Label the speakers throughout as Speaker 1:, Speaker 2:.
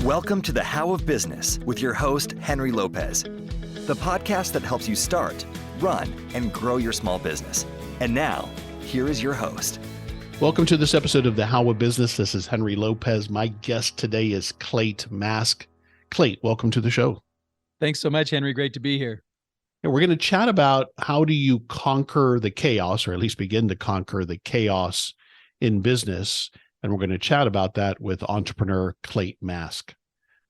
Speaker 1: Welcome to the How of Business with your host, Henry Lopez, the podcast that helps you start, run, and grow your small business. And now, here is your host.
Speaker 2: Welcome to this episode of the How of Business. This is Henry Lopez. My guest today is Clate Mask. Clate, welcome to the show.
Speaker 3: Thanks so much, Henry. Great to be here.
Speaker 2: And we're going to chat about how do you conquer the chaos, or at least begin to conquer the chaos in business. And we're going to chat about that with entrepreneur Clate Mask.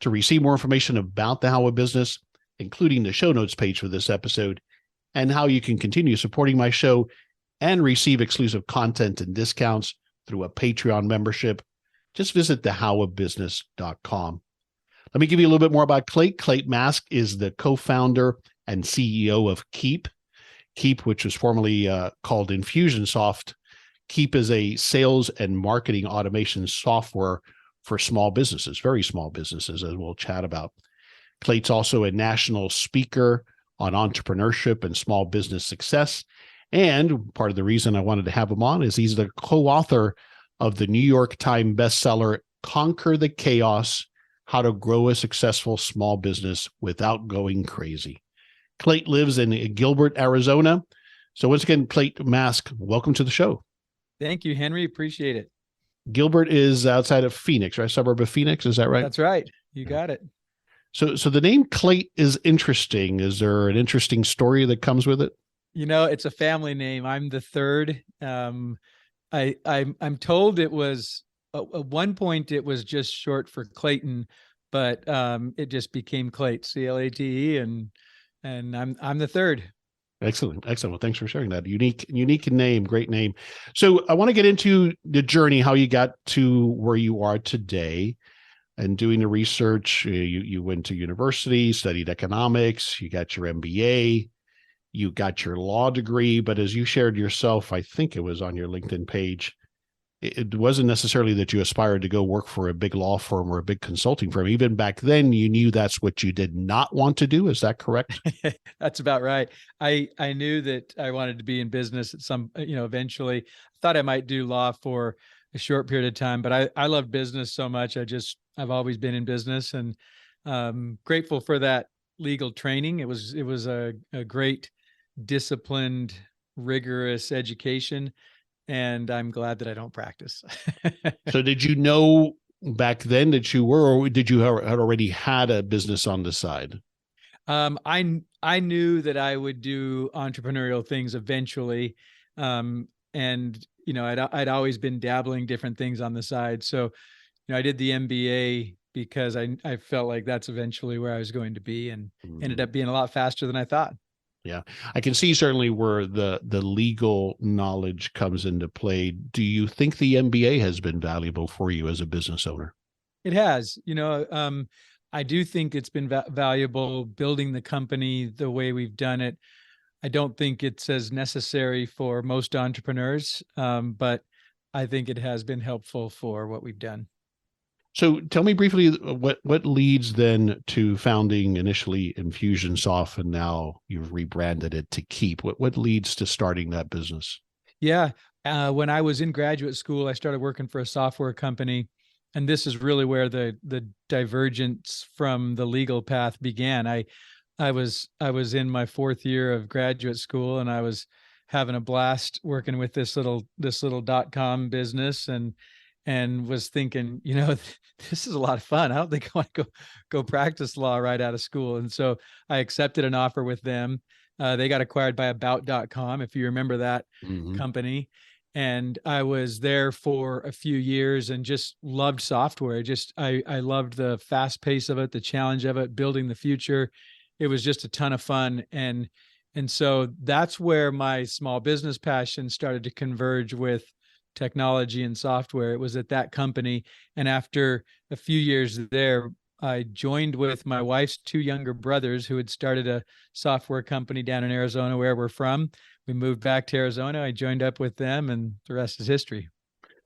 Speaker 2: To receive more information about the How of Business, including the show notes page for this episode, and how you can continue supporting my show and receive exclusive content and discounts through a Patreon membership, just visit thehowofbusiness.com. Let me give you a little bit more about Clate. Clate Mask is the co-founder and CEO of Keap. Keap, which was formerly called Infusionsoft. Keap is a sales and marketing automation software for small businesses, very small businesses, as we'll chat about. Clate's also a national speaker on entrepreneurship and small business success. And part of the reason I wanted to have him on is he's the co-author of the New York Times bestseller, Conquer the Chaos: How to Grow a Successful Small Business Without Going Crazy. Clate lives in Gilbert, Arizona. So once again, Clate Mask, welcome to the show.
Speaker 3: Thank you, Henry. Appreciate it.
Speaker 2: Gilbert is outside of Phoenix, right? Suburb of Phoenix. Is that right?
Speaker 3: That's right. You got it.
Speaker 2: So the name Clate is interesting. Is there an interesting story that comes with it?
Speaker 3: You know, it's a family name. I'm the third. I'm told it was at one point it was just short for Clayton, but it just became Clate, C-L-A-T-E, and I'm the third.
Speaker 2: Excellent. Well, thanks for sharing that. Unique name, great name. So I want to get into the journey, how you got to where you are today. And doing the research, you went to university, studied economics, you got your MBA, you got your law degree. But as you shared yourself, I think it was on your LinkedIn page, it wasn't necessarily that you aspired to go work for a big law firm or a big consulting firm. Even back then, you knew that's what you did not want to do. Is that correct?
Speaker 3: That's about right. I knew that I wanted to be in business at some, eventually. I thought I might do law for a short period of time, but I love business so much. I've always been in business, and grateful for that legal training. It was a great, disciplined, rigorous education. And I'm glad that I don't practice.
Speaker 2: So did you know back then that you were, or did you had already had a business on the side?
Speaker 3: I knew that I would do entrepreneurial things eventually. And, I'd always been dabbling different things on the side. So, I did the MBA because I felt like that's eventually where I was going to be, and ended up being a lot faster than I thought.
Speaker 2: Yeah, I can see certainly where the legal knowledge comes into play. Do you think the MBA has been valuable for you as a business owner?
Speaker 3: It has. I do think it's been valuable building the company the way we've done it. I don't think it's as necessary for most entrepreneurs, but I think it has been helpful for what we've done.
Speaker 2: So tell me briefly what leads then to founding initially Infusionsoft, and now you've rebranded it to Keap. What leads to starting that business?
Speaker 3: Yeah. When I was in graduate school, I started working for a software company, and this is really where the divergence from the legal path began. I was in my fourth year of graduate school, and I was having a blast working with this little .com business, and was thinking, this is a lot of fun. I don't think I want to go practice law right out of school. And so I accepted an offer with them. They got acquired by about.com, if you remember that company. And I was there for a few years and just loved software. I loved the fast pace of it, the challenge of it, building the future. It was just a ton of fun. And so that's where my small business passion started to converge with technology and software. It was at that company. And after a few years there, I joined with my wife's two younger brothers who had started a software company down in Arizona, where we're from. We moved back to Arizona. I joined up with them, and the rest is history.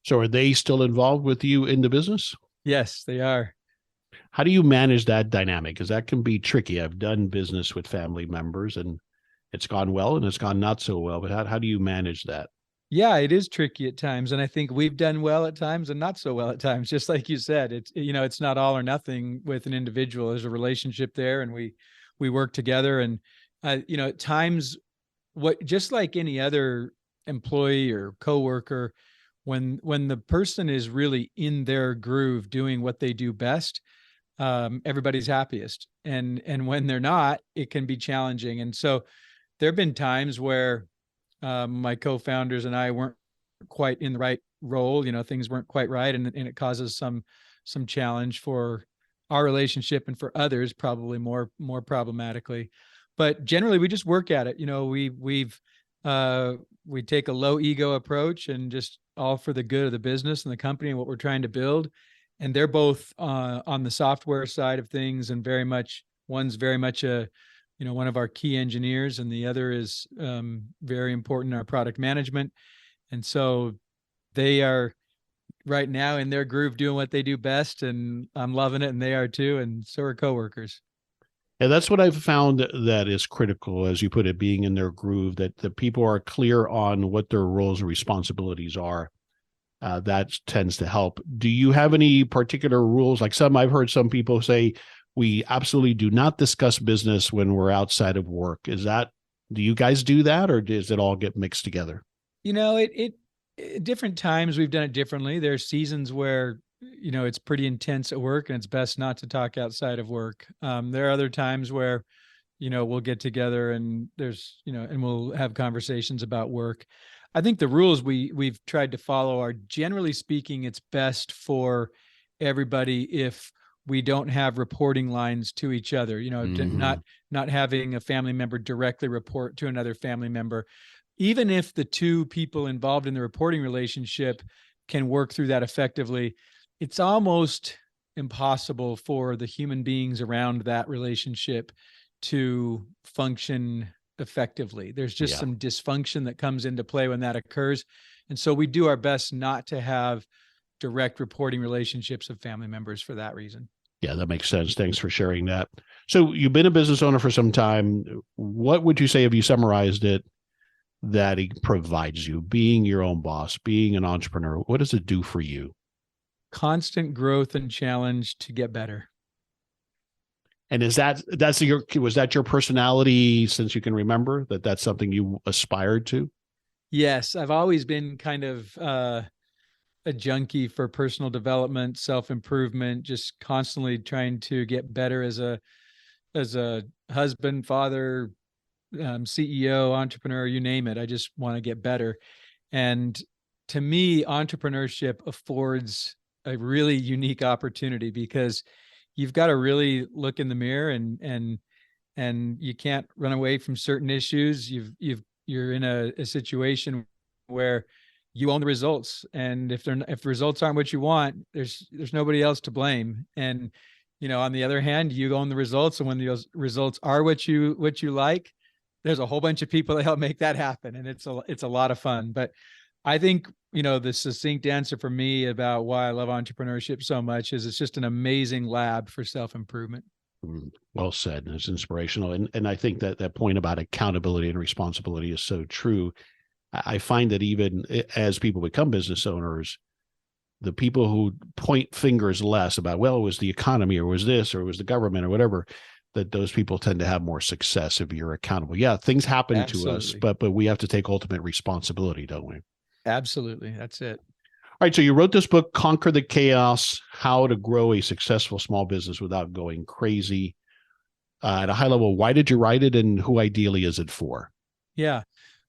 Speaker 2: So are they still involved with you in the business?
Speaker 3: Yes, they are.
Speaker 2: How do you manage that dynamic? Because that can be tricky. I've done business with family members, and it's gone well and it's gone not so well. But how do you manage that?
Speaker 3: Yeah, it is tricky at times. And I think we've done well at times and not so well at times. Just like you said, it's not all or nothing with an individual. There's a relationship there, and we work together. And at times, just like any other employee or coworker, when the person is really in their groove doing what they do best, everybody's happiest. And when they're not, it can be challenging. And so there have been times where my co-founders and I weren't quite in the right role. Things weren't quite right, and it causes some challenge for our relationship and for others, probably more problematically. But generally, we just work at it. We take a low ego approach and just all for the good of the business and the company and what we're trying to build. And they're both on the software side of things, and one's very much one of our key engineers, and the other is very important in our product management. And so they are right now in their groove doing what they do best, and I'm loving it, and they are too, and so are coworkers.
Speaker 2: And that's what I've found that is critical, as you put it, being in their groove, that the people are clear on what their roles and responsibilities are. That tends to help. Do you have any particular rules? Like I've heard some people say, we absolutely do not discuss business when we're outside of work. Do you guys do that, or does it all get mixed together?
Speaker 3: At different times we've done it differently. There are seasons where, it's pretty intense at work and it's best not to talk outside of work. There are other times where, we'll get together and and we'll have conversations about work. I think the rules we've tried to follow are, generally speaking, it's best for everybody if we don't have reporting lines to each other, not having a family member directly report to another family member. Even if the two people involved in the reporting relationship can work through that effectively, it's almost impossible for the human beings around that relationship to function effectively. There's just some dysfunction that comes into play when that occurs. And so we do our best not to have direct reporting relationships of family members for that reason.
Speaker 2: Yeah, that makes sense. Thanks for sharing that. So you've been a business owner for some time. What would you say, if you summarized it, that it provides you, being your own boss, being an entrepreneur? What does it do for you?
Speaker 3: Constant growth and challenge to get better.
Speaker 2: And was that your personality since you can remember, that's something you aspired to?
Speaker 3: Yes, I've always been kind of a junkie for personal development, self-improvement, just constantly trying to get better as a husband, father, CEO, entrepreneur, you name it. I just want to get better. And to me, entrepreneurship affords a really unique opportunity, because you've got to really look in the mirror and you can't run away from certain issues. You're in a situation where you own the results, and if the results aren't what you want, there's nobody else to blame. And on the other hand, you own the results, and when those results are what you like, there's a whole bunch of people that help make that happen, and it's a lot of fun. But I think the succinct answer for me about why I love entrepreneurship so much is it's just an amazing lab for self-improvement.
Speaker 2: Well said. It's inspirational. And I think that point about accountability and responsibility is so true. I find that even as people become business owners, the people who point fingers less about, well, it was the economy, or was this, or it was the government, or whatever, that those people tend to have more success if you're accountable. Yeah, things happen
Speaker 3: Absolutely.
Speaker 2: to us, but we have to take ultimate responsibility, don't we?
Speaker 3: Absolutely. That's it.
Speaker 2: All right. So you wrote this book, Conquer the Chaos: How to Grow a Successful Small Business Without Going Crazy. At a high level, why did you write it, and who ideally is it for?
Speaker 3: Yeah.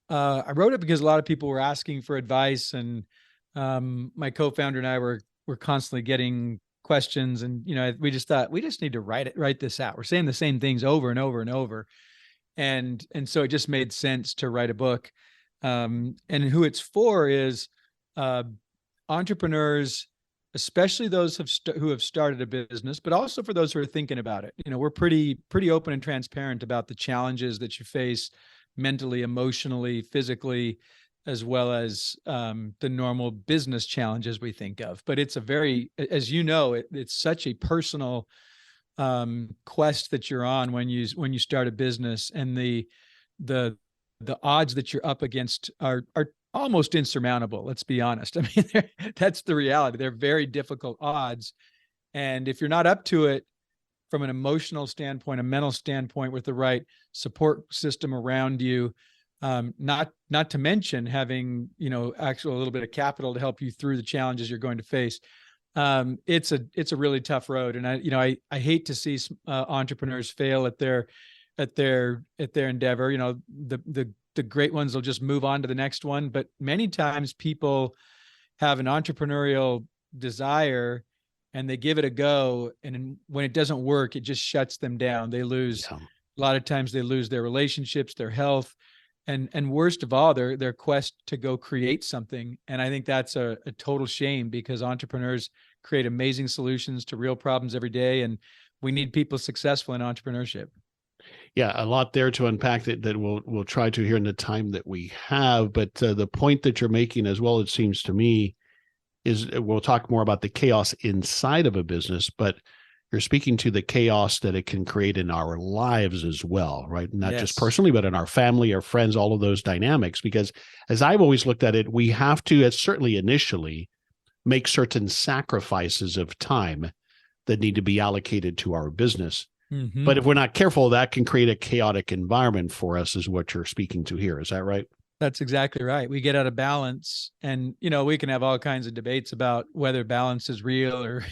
Speaker 3: I wrote it because a lot of people were asking for advice, and my co-founder and I were constantly getting questions, and we just thought we just need to write this out. We're saying the same things over and over and over, and so it just made sense to write a book. And who it's for is entrepreneurs, especially those who have started a business, but also for those who are thinking about it. We're pretty open and transparent about the challenges that you face mentally, emotionally, physically, as well as the normal business challenges we think of. But it's a very, as you know, it's such a personal quest that you're on when you start a business, and the odds that you're up against are almost insurmountable. Let's be honest. I mean, that's the reality. They're very difficult odds. And if you're not up to it from an emotional standpoint, a mental standpoint, with the right support system around you, not to mention having, actually a little bit of capital to help you through the challenges you're going to face. It's a really tough road. And I hate to see entrepreneurs fail at their endeavor. The great ones will just move on to the next one. But many times people have an entrepreneurial desire and they give it a go. And when it doesn't work, it just shuts them down. They lose, a lot of times they lose their relationships, their health, and worst of all, their quest to go create something. And I think that's a total shame, because entrepreneurs create amazing solutions to real problems every day. And we need people successful in entrepreneurship.
Speaker 2: Yeah, a lot there to unpack that we'll try to here in the time that we have. But the point that you're making as well, it seems to me, is we'll talk more about the chaos inside of a business, but you're speaking to the chaos that it can create in our lives as well, right? Not just personally, but in our family, our friends, all of those dynamics. Because as I've always looked at it, we have to, certainly initially, make certain sacrifices of time that need to be allocated to our business. Mm-hmm. But if we're not careful, that can create a chaotic environment for us, is what you're speaking to here. Is that right?
Speaker 3: That's exactly right. We get out of balance, and, we can have all kinds of debates about whether balance is real or,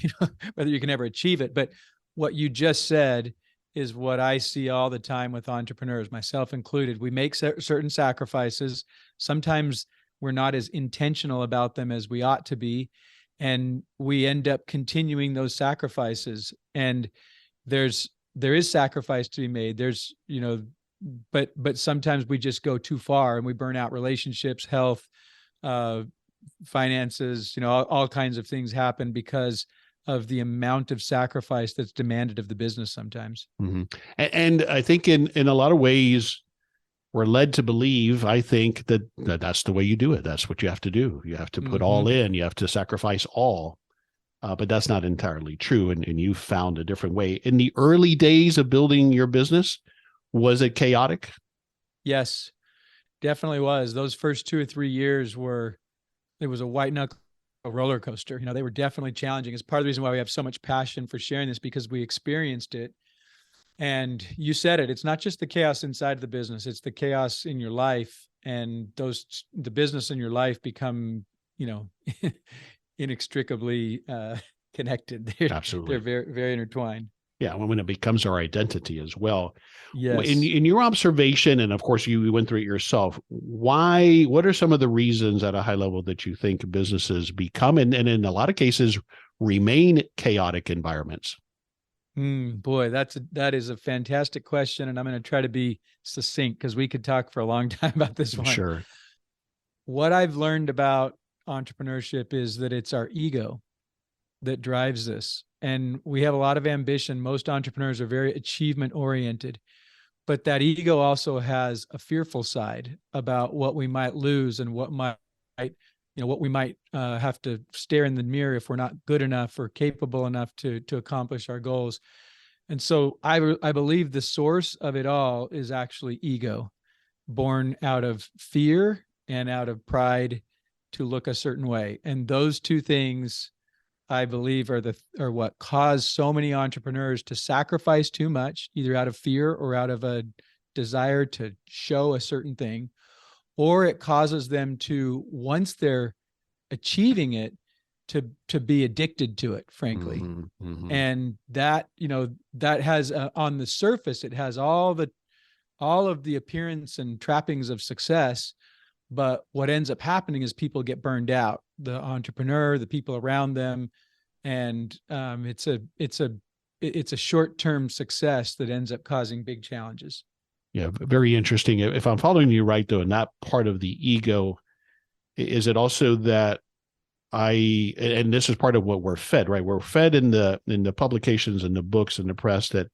Speaker 3: whether you can ever achieve it. But what you just said is what I see all the time with entrepreneurs, myself included. We make certain sacrifices. Sometimes we're not as intentional about them as we ought to be, and we end up continuing those sacrifices. And there is sacrifice to be made. There's, but sometimes we just go too far and we burn out relationships, health, finances, all kinds of things happen because of the amount of sacrifice that's demanded of the business sometimes.
Speaker 2: Mm-hmm. And I think in a lot of ways, we're led to believe, I think, that's the way you do it. That's what you have to do. You have to put all in. You have to sacrifice all. But that's not entirely true. And you found a different way. In the early days of building your business, was it chaotic?
Speaker 3: Yes, definitely was. Those first 2 or 3 years it was a white knuckle roller coaster. They were definitely challenging. It's part of the reason why we have so much passion for sharing this, because we experienced it. And you said it, it's not just the chaos inside the business, it's the chaos in your life. And the business and your life become, inextricably connected.
Speaker 2: Absolutely.
Speaker 3: They're very, very intertwined.
Speaker 2: Yeah, when it becomes our identity as well.
Speaker 3: Yes.
Speaker 2: In your observation, and of course you went through it yourself, what are some of the reasons at a high level that you think businesses become, and in a lot of cases, remain chaotic environments?
Speaker 3: Boy, that is a fantastic question. And I'm going to try to be succinct, because we could talk for a long time about this one.
Speaker 2: Sure.
Speaker 3: What I've learned about entrepreneurship is that it's our ego that drives this. And we have a lot of ambition. Most entrepreneurs are very achievement oriented, but that ego also has a fearful side about what we might lose and what we might have to stare in the mirror if we're not good enough or capable enough to accomplish our goals. And so I believe the source of it all is actually ego, born out of fear and out of pride to look a certain way. And those two things, I believe, are what cause so many entrepreneurs to sacrifice too much, either out of fear or out of a desire to show a certain thing, or it causes them to, once they're achieving it, to be addicted to it, frankly. Mm-hmm, mm-hmm. And that has on the surface, it has all of the appearance and trappings of success. But what ends up happening is people get burned out, the entrepreneur, the people around them, and it's a short-term success that ends up causing big challenges.
Speaker 2: Yeah, very interesting. If I'm following you right, though, in that part of the ego, is it also that and this is part of what we're fed, right? We're fed in the publications and the books and the press that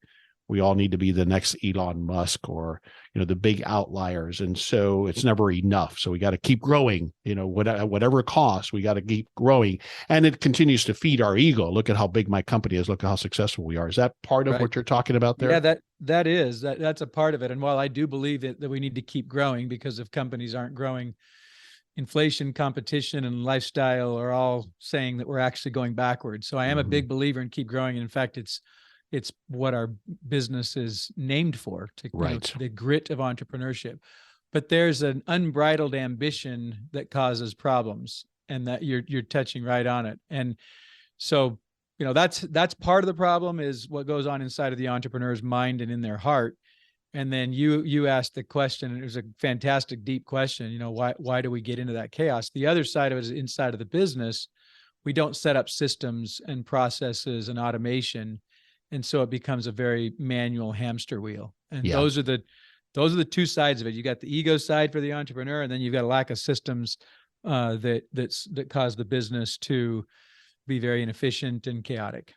Speaker 2: we all need to be the next Elon Musk or, the big outliers. And so it's never enough. So we got to keep growing, whatever it costs, we got to keep growing. And it continues to feed our ego. Look at how big my company is. Look at how successful we are. Is that part of what you're talking about there?
Speaker 3: Yeah, that's a part of it. And while I do believe that we need to keep growing, because if companies aren't growing, inflation, competition, and lifestyle are all saying that we're actually going backwards. So I am a big believer in keep growing. In fact, it's what our business is named for, the grit of entrepreneurship. But there's an unbridled ambition that causes problems, and that you're touching right on it. And so, that's part of the problem, is what goes on inside of the entrepreneur's mind and in their heart. And then you asked the question, and it was a fantastic, deep question. Why do we get into that chaos? The other side of it is inside of the business. We don't set up systems and processes and automation, and so it becomes a very manual hamster wheel. And those are the two sides of it. You got the ego side for the entrepreneur, and then you've got a lack of systems that cause the business to be very inefficient and chaotic.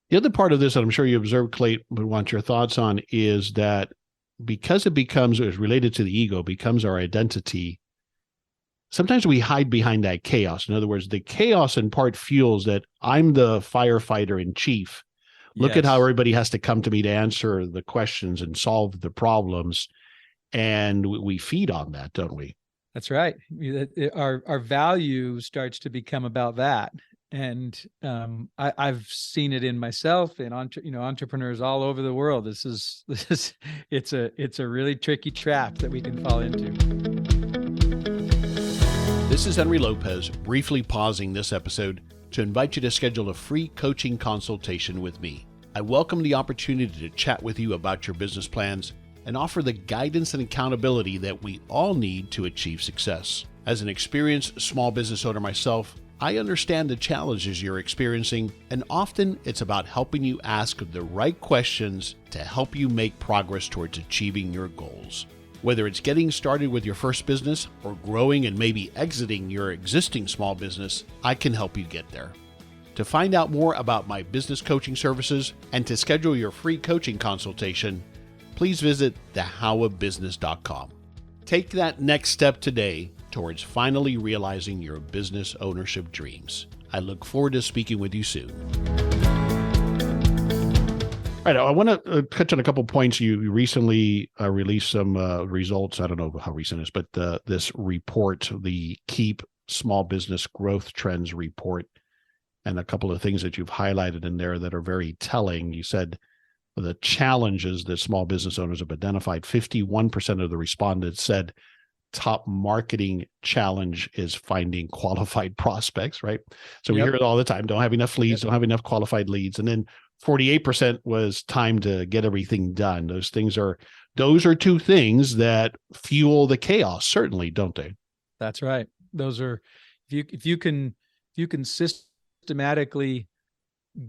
Speaker 2: The other part of this that I'm sure you observed, Clate, but want your thoughts on, is that because it is related to the ego, becomes our identity, sometimes we hide behind that chaos. In other words, the chaos in part fuels that I'm the firefighter in chief. Look at how everybody has to come to me to answer the questions and solve the problems. And we feed on that, don't we?
Speaker 3: That's right. Our value starts to become about that. And I've seen it in myself and entrepreneurs all over the world. It's a really tricky trap that we can fall into.
Speaker 2: This is Henry Lopez, briefly pausing this episode to invite you to schedule a free coaching consultation with me. I welcome the opportunity to chat with you about your business plans and offer the guidance and accountability that we all need to achieve success. As an experienced small business owner myself, I understand the challenges you're experiencing, and often it's about helping you ask the right questions to help you make progress towards achieving your goals. Whether it's getting started with your first business or growing and maybe exiting your existing small business, I can help you get there. To find out more about my business coaching services and to schedule your free coaching consultation, please visit thehowofbusiness.com. Take that next step today towards finally realizing your business ownership dreams. I look forward to speaking with you soon. All right, I want to touch on a couple points. You recently released some results. I don't know how recent it is, but this report, the Keap Small Business Growth Trends Report, and a couple of things that you've highlighted in there that are very telling. You said the challenges that small business owners have identified, 51% of the respondents said top marketing challenge is finding qualified prospects, right? So we hear it all the time. Don't have enough leads, don't have enough qualified leads. And then 48% was time to get everything done. Those are two things that fuel the chaos, certainly, don't they?
Speaker 3: That's right. Those are, if you can systematically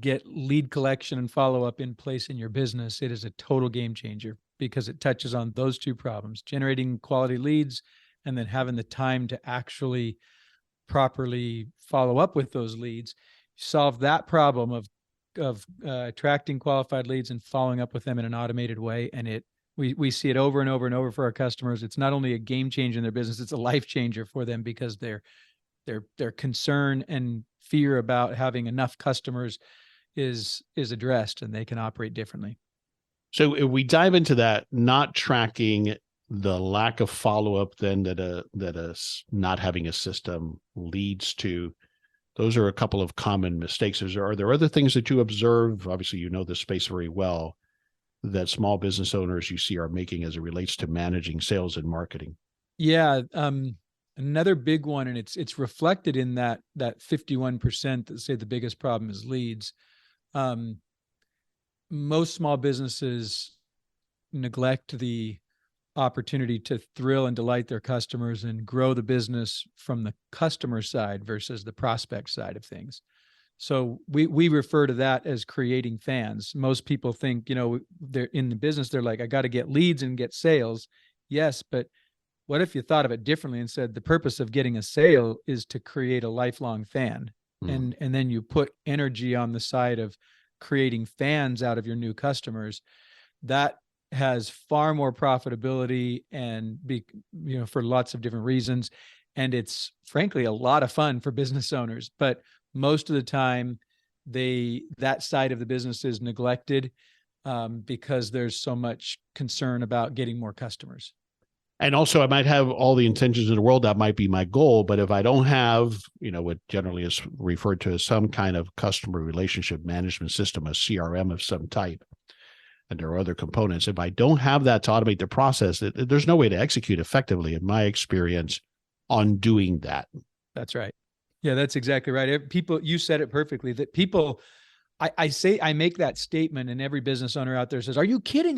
Speaker 3: get lead collection and follow-up in place in your business, it is a total game changer, because it touches on those two problems: generating quality leads and then having the time to actually properly follow up with those leads. Solve that problem of attracting qualified leads and following up with them in an automated way, and we see it over and over and over for our customers. It's not only a game changer in their business, it's a life changer for them, because their concern and fear about having enough customers is addressed, and they can operate differently.
Speaker 2: So if we dive into that, not tracking the lack of follow-up then that not having a system leads to, those are a couple of common mistakes. Are there other things that you observe? Obviously, you know this space very well, that small business owners you see are making as it relates to managing sales and marketing.
Speaker 3: Yeah. Another big one, and it's reflected in that 51% that say the biggest problem is leads. Most small businesses neglect the opportunity to thrill and delight their customers and grow the business from the customer side versus the prospect side of things. So we refer to that as creating fans. Most people think, they're in the business, they're like, I got to get leads and get sales. Yes, but what if you thought of it differently and said the purpose of getting a sale is to create a lifelong fan? And then you put energy on the side of creating fans out of your new customers. That has far more profitability and for lots of different reasons. And it's frankly a lot of fun for business owners, but most of the time that side of the business is neglected because there's so much concern about getting more customers.
Speaker 2: And also, I might have all the intentions in the world. That might be my goal. But if I don't have, what generally is referred to as some kind of customer relationship management system, a CRM of some type, and there are other components, if I don't have that to automate the process, there's no way to execute effectively, in my experience, on doing that. That's
Speaker 3: right. Yeah, that's exactly right. People, you said it perfectly, that people, I make that statement, and every business owner out there says, are you kidding?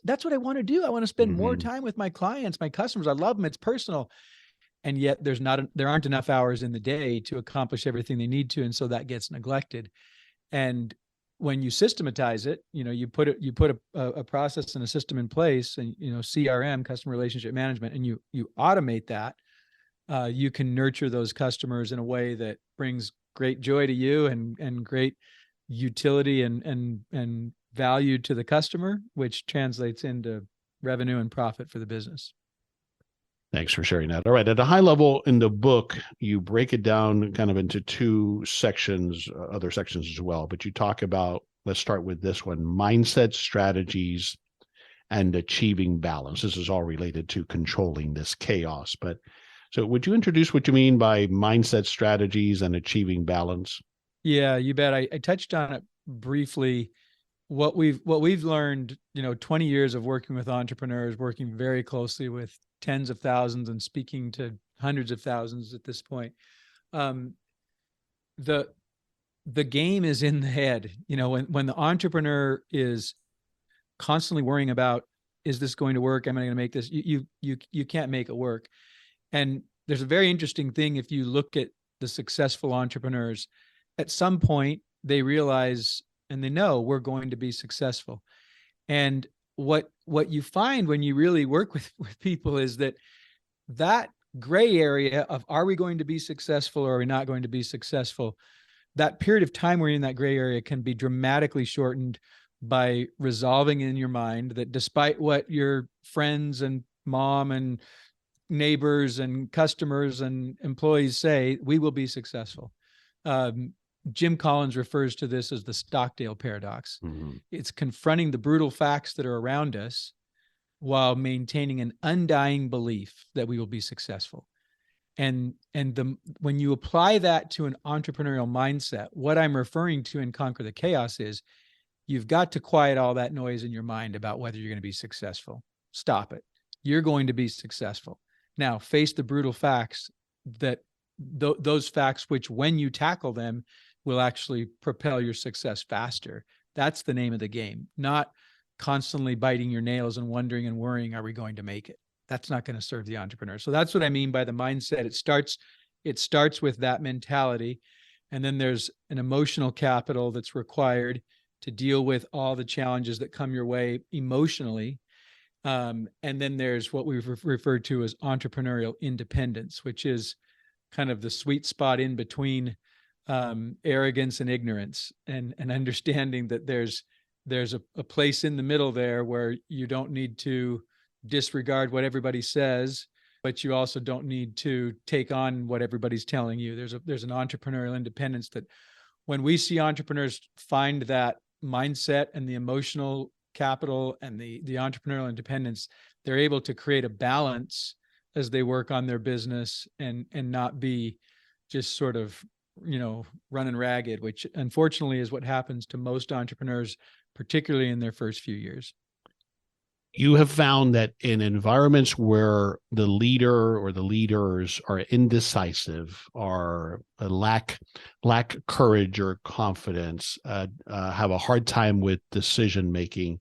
Speaker 3: That's what I want to do. I want to spend more time with my clients, my customers. I love them. It's personal. And yet there aren't enough hours in the day to accomplish everything they need to. And so that gets neglected. And when you systematize it, you put a process and a system in place, and, CRM, customer relationship management, and you automate that, you can nurture those customers in a way that brings great joy to you and great utility and value to the customer, which translates into revenue and profit for the business.
Speaker 2: Thanks for sharing that. All right. At a high level in the book, you break it down kind of into two sections, other sections as well. But you talk about, let's start with this one, mindset, strategies, and achieving balance. This is all related to controlling this chaos. But so would you introduce what you mean by mindset, strategies, and achieving balance?
Speaker 3: Yeah, you bet. I touched on it briefly. What we've learned, 20 years of working with entrepreneurs, working very closely with tens of thousands and speaking to hundreds of thousands at this point. The game is in the head. When the entrepreneur is constantly worrying about, is this going to work? Am I going to make this? You can't make it work. And there's a very interesting thing. If you look at the successful entrepreneurs, at some point they realize and they know we're going to be successful. And what you find when you really work with people is that gray area of, are we going to be successful or are we not going to be successful? That period of time where you're in that gray area can be dramatically shortened by resolving in your mind that despite what your friends and mom and neighbors and customers and employees say, we will be successful. Jim Collins refers to this as the Stockdale paradox. It's confronting the brutal facts that are around us while maintaining an undying belief that we will be successful. And when you apply that to an entrepreneurial mindset, what I'm referring to in Conquer the Chaos is you've got to quiet all that noise in your mind about whether you're going to be successful. Stop it. You're going to be successful. Now, face the brutal facts that those facts, which when you tackle them, will actually propel your success faster. That's the name of the game, not constantly biting your nails and wondering and worrying, are we going to make it? That's not going to serve the entrepreneur. So that's what I mean by the mindset. It starts with that mentality. And then there's an emotional capital that's required to deal with all the challenges that come your way emotionally. And then there's what we've referred to as entrepreneurial independence, which is kind of the sweet spot in between arrogance and ignorance, and understanding that there's a place in the middle there where you don't need to disregard what everybody says, but you also don't need to take on what everybody's telling you. There's an entrepreneurial independence that when we see entrepreneurs find that mindset and the emotional capital and the entrepreneurial independence, they're able to create a balance as they work on their business and not be just sort of, running ragged, which unfortunately is what happens to most entrepreneurs, particularly in their first few years.
Speaker 2: You have found that in environments where the leader or the leaders are indecisive, or lack courage or confidence, have a hard time with decision making,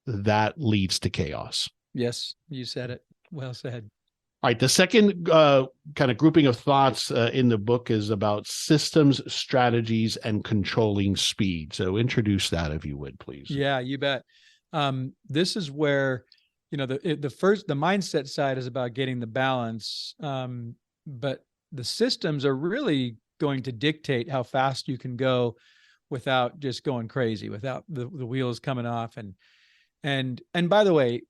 Speaker 2: that leads to chaos.
Speaker 3: Yes, you said it. Well said.
Speaker 2: All right. The second kind of grouping of thoughts in the book is about systems, strategies, and controlling speed. So introduce that, if you would, please.
Speaker 3: Yeah, you bet. This is where, the mindset side is about getting the balance, but the systems are really going to dictate how fast you can go without just going crazy, without the wheels coming off. And by the way,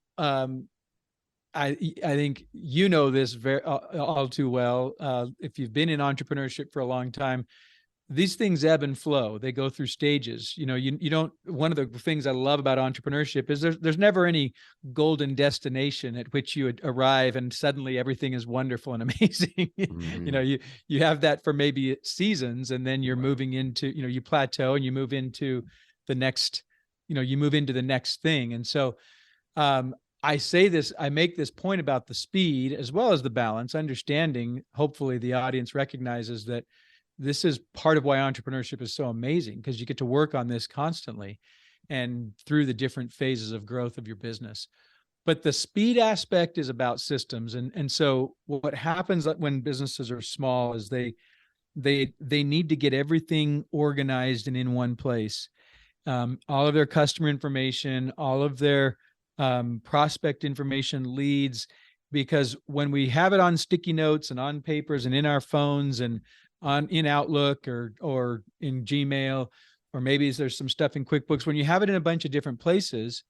Speaker 3: I think this very all too well. If you've been in entrepreneurship for a long time, these things ebb and flow. They go through stages. You don't, one of the things I love about entrepreneurship is there's never any golden destination at which you would arrive and suddenly everything is wonderful and amazing. You have that for maybe seasons, and then you're moving into, you plateau and you move into the next, you move into the next thing. And so, I make this point about the speed as well as the balance, understanding, hopefully the audience recognizes that this is part of why entrepreneurship is so amazing, because you get to work on this constantly and through the different phases of growth of your business. But the speed aspect is about systems. And so what happens when businesses are small is they need to get everything organized and in one place. All of their customer information, all of their prospect information, leads, because when we have it on sticky notes and on papers and in our phones and in Outlook or in Gmail, or maybe there's some stuff in QuickBooks, when you have it in a bunch of different places,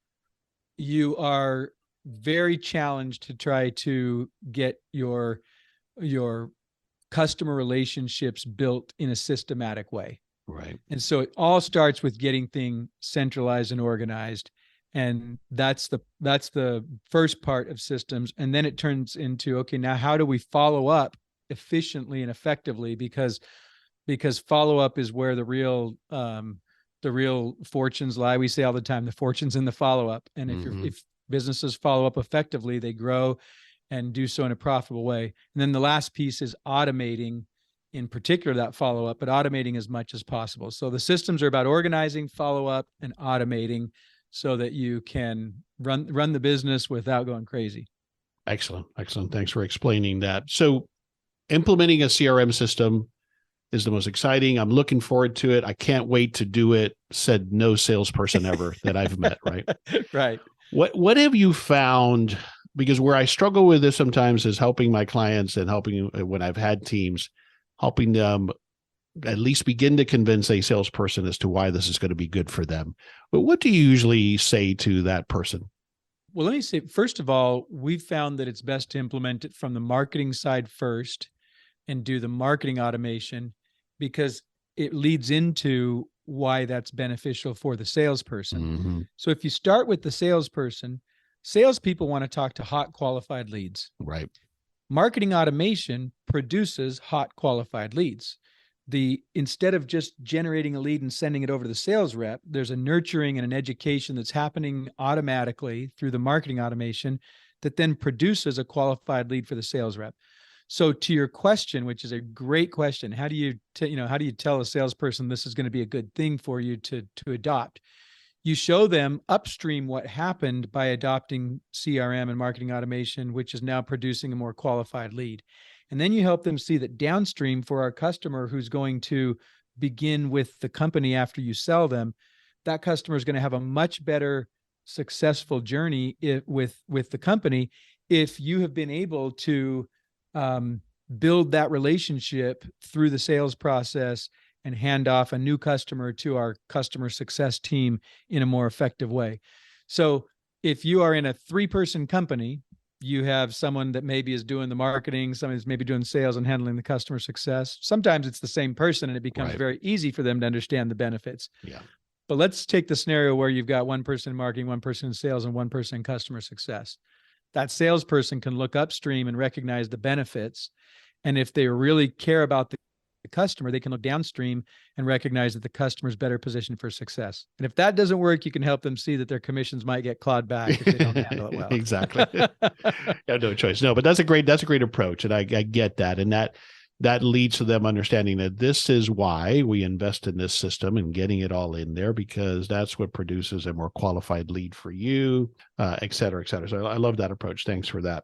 Speaker 3: you are very challenged to try to get your customer relationships built in a systematic way.
Speaker 2: Right.
Speaker 3: And so it all starts with getting things centralized and organized. And that's the first part of systems. And then it turns into, okay, now how do we follow up efficiently and effectively? Because follow-up is where the real fortunes lie. We say all the time, the fortune's in the follow-up. And if businesses follow up effectively, they grow and do so in a profitable way. And then the last piece is automating, in particular, that follow-up, but automating as much as possible. So the systems are about organizing, follow-up, and automating so that you can run the business without going crazy.
Speaker 2: Excellent. Thanks for explaining that. So implementing a CRM system is the most exciting. I'm looking forward to it. I can't wait to do it, said no salesperson ever that I've met, right?
Speaker 3: Right.
Speaker 2: What have you found? Because where I struggle with this sometimes is helping my clients and helping when I've had teams, helping them at least begin to convince a salesperson as to why this is going to be good for them. But what do you usually say to that person?
Speaker 3: Well, let me say, first of all, we've found that it's best to implement it from the marketing side first and do the marketing automation, because it leads into why that's beneficial for the salesperson. So if you start with the salesperson, salespeople want to talk to hot qualified leads.
Speaker 2: Right.
Speaker 3: Marketing automation produces hot qualified leads. Instead of just generating a lead and sending it over to the sales rep, there's a nurturing and an education that's happening automatically through the marketing automation that then produces a qualified lead for the sales rep. So to your question, which is a great question, how do you tell a salesperson this is going to be a good thing for you to adopt? You show them upstream what happened by adopting CRM and marketing automation, which is now producing a more qualified lead. And then you help them see that downstream, for our customer who's going to begin with the company after you sell them, that customer is going to have a much better successful journey with the company if you have been able to build that relationship through the sales process and hand off a new customer to our customer success team in a more effective way. So if you are in a 3-person company, you have someone that maybe is doing the marketing, someone who's maybe doing sales and handling the customer success. Sometimes it's the same person and it becomes very easy for them to understand the benefits.
Speaker 2: Yeah.
Speaker 3: But let's take the scenario where you've got one person in marketing, one person in sales, and one person in customer success. That salesperson can look upstream and recognize the benefits. And if they really care about the customer, they can look downstream and recognize that the customer is better positioned for success. And if that doesn't work, you can help them see that their commissions might get clawed back if they don't handle it well.
Speaker 2: Exactly. No choice. No, but that's a great approach. And I get that. And that leads to them understanding that this is why we invest in this system and getting it all in there, because that's what produces a more qualified lead for you, et cetera, et cetera. So I love that approach. Thanks for that.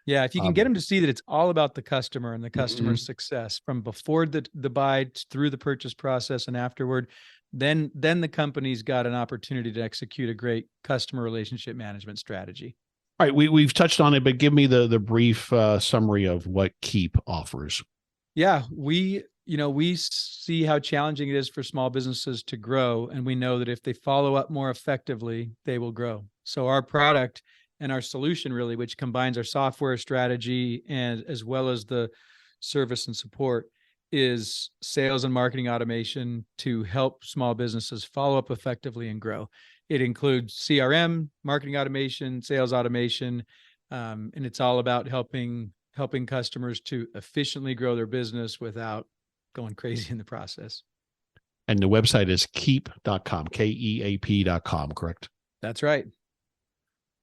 Speaker 3: Yeah, if you can get them to see that it's all about the customer and the customer's success from before the buy through the purchase process and afterward, then the company's got an opportunity to execute a great customer relationship management strategy.
Speaker 2: All right, we've touched on it, but give me the brief summary of what Keap offers.
Speaker 3: Yeah, we see how challenging it is for small businesses to grow, and we know that if they follow up more effectively, they will grow. So our product and our solution, really, which combines our software strategy and as well as the service and support, is sales and marketing automation to help small businesses follow up effectively and grow. It includes CRM, marketing automation, sales automation, and it's all about helping customers to efficiently grow their business without going crazy in the process.
Speaker 2: And the website is keap.com, KEAP.com, correct?
Speaker 3: That's right.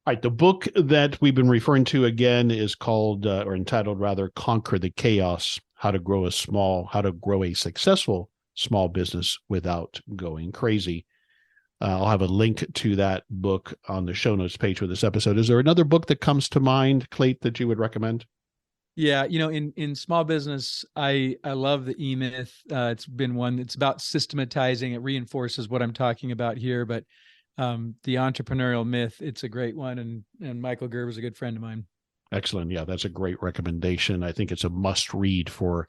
Speaker 2: All right. The book that we've been referring to again is called, or entitled rather, Conquer the Chaos: How to Grow a Successful Small Business Without Going Crazy. I'll have a link to that book on the show notes page for this episode. Is there another book that comes to mind, Clate, that you would recommend?
Speaker 3: Yeah, in small business, I love the E-Myth. It's been one. It's about systematizing. It reinforces what I'm talking about here, but the entrepreneurial myth, it's a great one, and Michael Gerber's a good friend of mine.
Speaker 2: Excellent. Yeah, that's a great recommendation. I think it's a must read for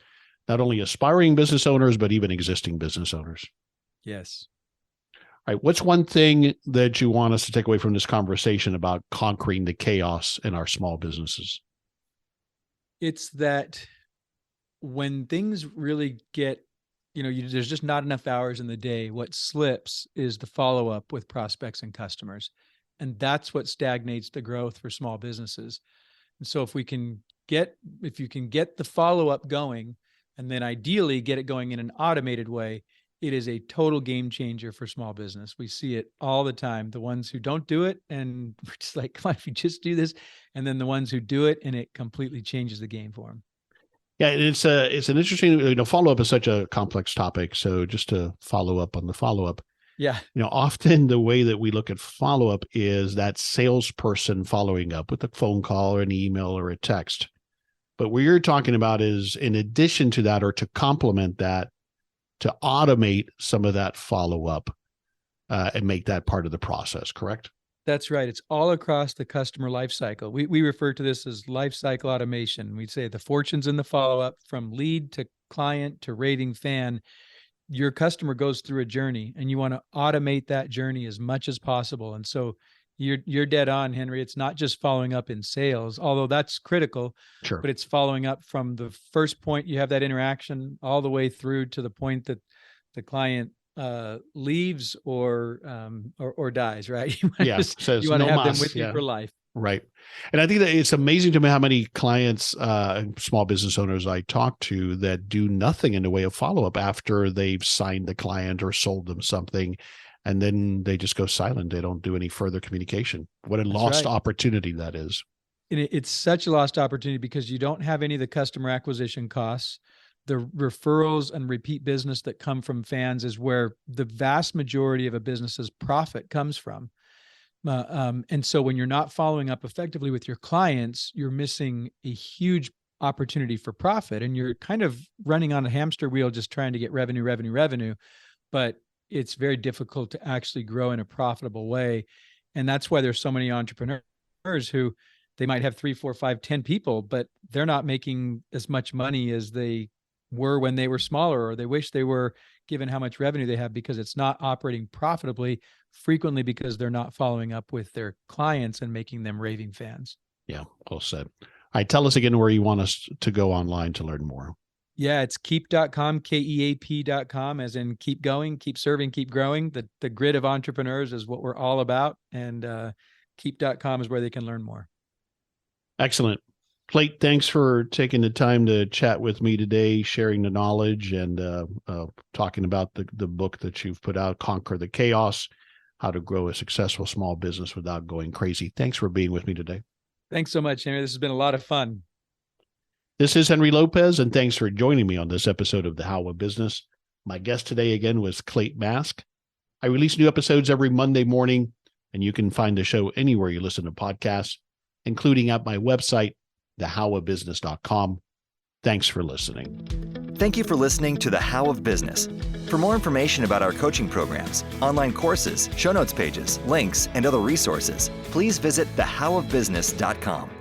Speaker 2: not only aspiring business owners, but even existing business owners.
Speaker 3: Yes.
Speaker 2: All right. What's one thing that you want us to take away from this conversation about conquering the chaos in our small businesses?
Speaker 3: It's that when things really get, there's just not enough hours in the day, what slips is the follow-up with prospects and customers. And that's what stagnates the growth for small businesses. And so if you can get the follow-up going, and then ideally get it going in an automated way, it is a total game changer for small business. We see it all the time. The ones who don't do it, and we're just like, come on, if you just do this. And then the ones who do it, and it completely changes the game for them.
Speaker 2: Yeah, it's an interesting, follow-up is such a complex topic. So just to follow up on the follow-up.
Speaker 3: Yeah.
Speaker 2: Often the way that we look at follow-up is that salesperson following up with a phone call or an email or a text. But what you're talking about is, in addition to that, or to complement that, to automate some of that follow-up and make that part of the process, correct?
Speaker 3: That's right. It's all across the customer life cycle. We refer to this as life cycle automation. We say the fortune's in the follow-up, from lead to client to raving fan. Your customer goes through a journey, and you want to automate that journey as much as possible. And so you're dead on, Henry. It's not just following up in sales, although that's critical.
Speaker 2: Sure.
Speaker 3: But it's following up from the first point you have that interaction all the way through to the point that the client leaves or dies, right? You want to have them with you for life.
Speaker 2: Right. And I think that it's amazing to me how many clients, small business owners I talk to, that do nothing in the way of follow-up after they've signed the client or sold them something, and then they just go silent. They don't do any further communication. What a lost opportunity that is.
Speaker 3: And it's such a lost opportunity because you don't have any of the customer acquisition costs. The referrals and repeat business that come from fans is where the vast majority of a business's profit comes from. And so when you're not following up effectively with your clients, you're missing a huge opportunity for profit, and you're kind of running on a hamster wheel, just trying to get revenue. But it's very difficult to actually grow in a profitable way. And that's why there's so many entrepreneurs who, they might have 3, 4, 5, 10 people, but they're not making as much money as they were when they were smaller, or they wish they were, given how much revenue they have, because it's not operating profitably, frequently because they're not following up with their clients and making them raving fans. Yeah,
Speaker 2: well said. All right, tell us again where you want us to go online to learn more.
Speaker 3: Yeah, it's keap.com, KEAP.com, as in keep going, keep serving, keep growing. The grid of entrepreneurs is what we're all about, and keap.com is where they can learn more.
Speaker 2: Excellent. Clate, thanks for taking the time to chat with me today, sharing the knowledge, and talking about the book that you've put out, Conquer the Chaos: How to Grow a Successful Small Business Without Going Crazy. Thanks for being with me today.
Speaker 3: Thanks so much, Henry. This has been a lot of fun.
Speaker 2: This is Henry Lopez, and thanks for joining me on this episode of The How of Business. My guest today again was Clate Mask. I release new episodes every Monday morning, and you can find the show anywhere you listen to podcasts, including at my website, thehowofbusiness.com. Thanks for listening.
Speaker 1: Thank you for listening to The How of Business. For more information about our coaching programs, online courses, show notes pages, links, and other resources, please visit thehowofbusiness.com.